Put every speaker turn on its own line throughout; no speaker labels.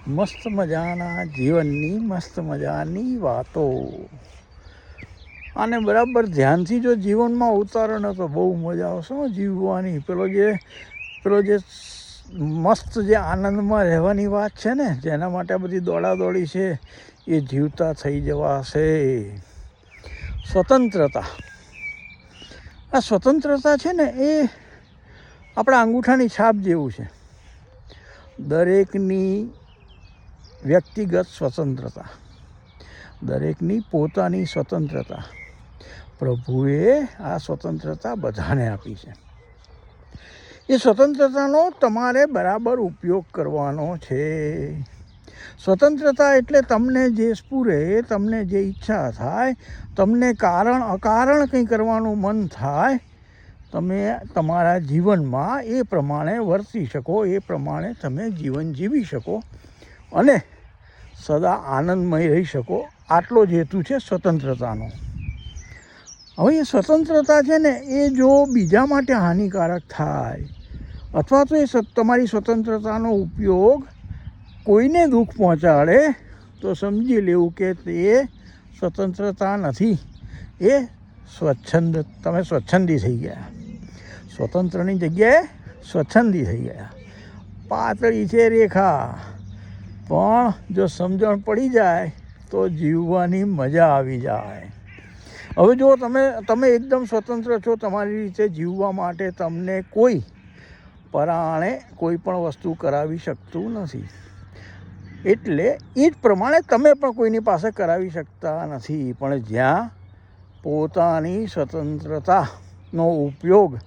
મસ્ત મજાના જીવનની મસ્ત મજાની વાતો. અને બરાબર ધ્યાનથી જો જીવનમાં ઉતારો ને તો બહુ મજા આવશે જીવવાની. પેલો જે મસ્ત જે આનંદમાં રહેવાની વાત છે ને, જેના માટે બધી દોડાદોડી છે, એ જીવતા થઈ જવાશે. સ્વતંત્રતા, આ સ્વતંત્રતા છે ને એ આપણા અંગૂઠાની છાપ જેવું છે. દરેકની વ્યક્તિગત સ્વતંત્રતા, દરેકની પોતાની સ્વતંત્રતા, પ્રભુએ આ સ્વતંત્રતા બધાને આપી છે. એ સ્વતંત્રતાનો તમારે બરાબર ઉપયોગ કરવાનો છે. સ્વતંત્રતા એટલે તમને જે સ્ફુરે, તમને જે ઈચ્છા થાય, તમને કારણ અકારણ કંઈ કરવાનું મન થાય, તમે તમારા જીવનમાં એ પ્રમાણે વર્તી શકો, એ પ્રમાણે તમે જીવન જીવી શકો અને સદા આનંદમય રહી શકો. આટલો જ હેતુ છે સ્વતંત્રતાનો. હવે એ સ્વતંત્રતા છે ને એ જો બીજા માટે હાનિકારક થાય અથવા તો એ તમારી સ્વતંત્રતાનો ઉપયોગ કોઈને દુઃખ પહોંચાડે તો સમજી લેવું કે તે સ્વતંત્રતા નથી, એ તમે સ્વચ્છંદી થઈ ગયા. સ્વતંત્રની જગ્યાએ સ્વચ્છંદી થઈ ગયા. પાતળી છે રેખા, પણ જો સમજણ પડી જાય તો જીવવાની મજા આવી જાય. હવે જો તમે એકદમ સ્વતંત્ર છો, તમારી રીતે જીવવા માટે તમને કોઈ પરાણે કોઈ પણ વસ્તુ કરાવી શકતું નથી, એટલે એ જ પ્રમાણે તમે પણ કોઈની પાસે કરાવી શકતા નથી. પણ જ્યાં પોતાની સ્વતંત્રતાનો ઉપયોગ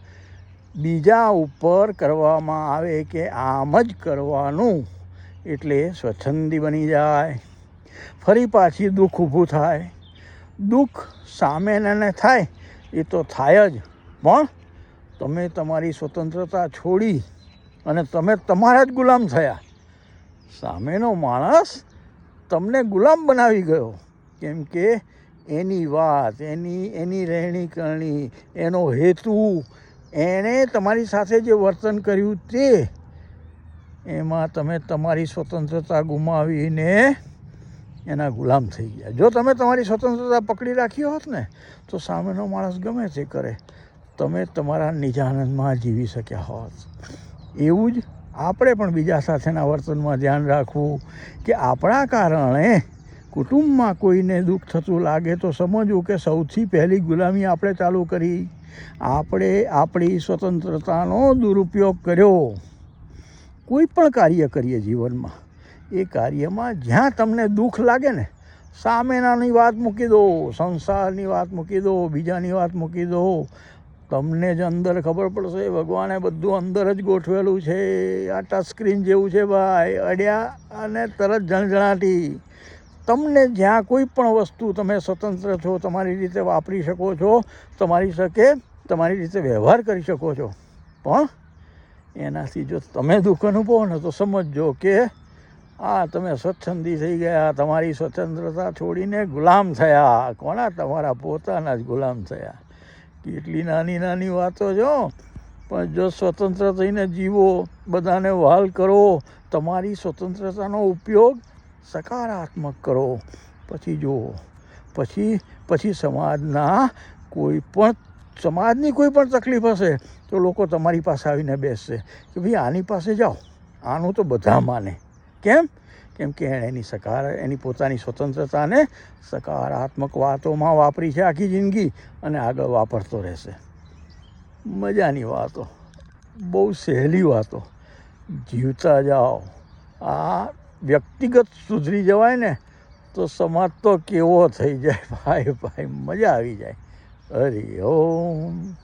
બીજા ઉપર કરવામાં આવે કે આમ જ કરવાનું, એટલે સ્વચ્છંદી બની જાય. ફરી પાછી દુઃખ ઊભું થાય. દુઃખ સામેને થાય એ તો થાય જ, પણ તમે તમારી સ્વતંત્રતા છોડી અને તમે તમારા જ ગુલામ થયા. સામેનો માણસ તમને ગુલામ બનાવી ગયો, કેમ કે એની વાત, એની રહેણી કરણી, એનો હેતુ, એણે તમારી સાથે જે વર્તન કર્યું તે, એમાં તમે તમારી સ્વતંત્રતા ગુમાવીને એના ગુલામ થઈ ગયા. જો તમે તમારી સ્વતંત્રતા પકડી રાખી હોત ને તો સામેનો માણસ ગમે તે કરે, તમે તમારા નિજાનંદમાં જીવી શક્યા હોત. એવું જ આપણે પણ બીજા સાથેના વર્તનમાં ધ્યાન રાખવું કે આપણા કારણે કુટુંબમાં કોઈને દુઃખ થતું લાગે તો સમજવું કે સૌથી પહેલી ગુલામી આપણે ચાલુ કરી. આપણે આપણી સ્વતંત્રતાનો દુરુપયોગ કર્યો. કોઈ પણ કાર્ય કરીએ જીવનમાં, એ કાર્યમાં જ્યાં તમને દુઃખ લાગે ને, સામેનાની વાત મૂકી દો, સંસારની વાત મૂકી દો, બીજાની વાત મૂકી દો, તમને જ અંદર ખબર પડશે ભગવાને બધું અંદર જ ગોઠવેલું છે. આ ટચ સ્ક્રીન જેવું છે ભાઈ, અડ્યા અને તરત જણજણાટી. તમને જ્યાં કોઈ પણ વસ્તુ તમે સ્વતંત્ર છો, તમારી રીતે વાપરી શકો છો, તમારી રીતે વ્યવહાર કરી શકો છો, પણ એનાથી જો તમે દુઃખ અનુભવો ને તો સમજો કે તમે સ્વચ્છંદી થઈ ગયા. તમારી સ્વતંત્રતા છોડીને ગુલામ થયા. કોના? તમારા પોતાના જ ગુલામ થયા. કેટલી નાની નાની વાતો જો, પણ જો સ્વતંત્ર થઈને જીવો, બધાને વહાલ કરો, તમારી સ્વતંત્રતાનો ઉપયોગ સકારાત્મક કરો, પછી જુઓ, પછી સમાજની કોઈ પણ તકલીફ હશે તો લોકો તમારી પાસે આવીને બેસશે કે ભાઈ આની પાસે જાઓ, આનું તો બધા માને. કેમ કે એણે એની પોતાની સ્વતંત્રતાને સકારાત્મક વાતોમાં વાપરી છે આખી જિંદગી, અને આગળ વાપરતો રહેશે. મજાની વાતો, બહુ સહેલી વાતો, જીવતા જાઓ. આ વ્યક્તિગત સુધરી જવાય ને તો સમાજ તો કેવો થઈ જાય ભાઈ, મજા આવી જાય. હરિ ઓમ.